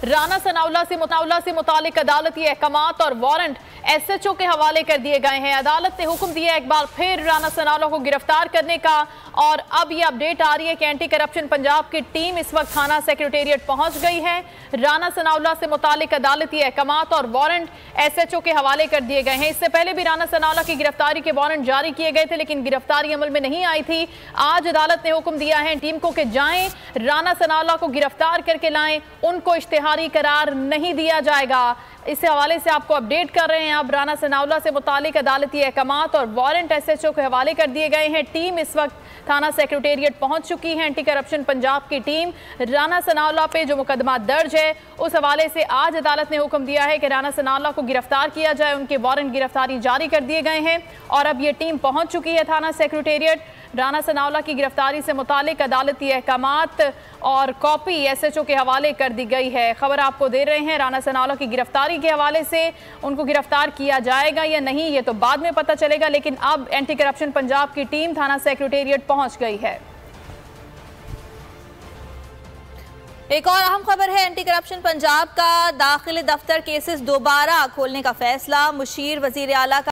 राना सनाउल्लाह से मुतालिक अदालती अहकामात और वारंट SHO के हवाले कर दिए गए हैं। अदालत ने हुक्म दिया एक बार फिर राना सनाउल्लाह को गिरफ्तार करने का। और अब ये अपडेट आ रही है कि एंटी करप्शन पंजाब की टीम इस वक्त थाना सेक्रेटेरिएट पहुंच गई है। राना सनाउल्लाह से मुतालिक अदालती अहकामात और वारंट SHO के हवाले कर दिए गए हैं। इससे पहले भी राना सनाउल्लाह की गिरफ्तारी के वारंट जारी किए गए थे, लेकिन गिरफ्तारी अमल में नहीं आई थी। आज अदालत ने हुक्म दिया है टीम को कि जाएं, राना सनाउल्लाह को गिरफ्तार करके लाएं, उनको इश्तिहारी करार नहीं दिया जाएगा। इस हवाले से आपको अपडेट कर रहे हैं। अब राना सनाउल्लाह से मुतालिक अदालती अहकामात और वारंट SHO के हवाले कर दिए गए हैं। टीम इस वक्त थाना सेक्रेटेरिएट पहुंच चुकी है। एंटी करप्शन पंजाब की टीम राना सनाउल्लाह पे जो मुकदमा दर्ज है उस हवाले से आज अदालत ने हुक्म दिया है कि राना सनाउल्लाह को गिरफ्तार किया जाए। उनके वारंट गिरफ्तारी जारी कर दिए गए हैं और अब ये टीम पहुंच चुकी है थाना सेक्रेटेरिएट। राना सनाउल्लाह की गिरफ्तारी से मुतालिक अदालती अहकामात और कॉपी SHO के हवाले कर दी गई है। खबर आपको दे रहे हैं। राना सनाउल्लाह की गिरफ्तारी के हवाले से उनको गिरफ्तार किया जाएगा या नहीं ये तो बाद में पता चलेगा, लेकिन अब एंटी करप्शन पंजाब की टीम थाना सेक्रेटेरिएट पहुंच गई है। एक और अहम खबर है एंटी करप्शन पंजाब का दाखिली दफ्तर केसेस दोबारा खोलने का फैसला। मुशीर वजीर आला का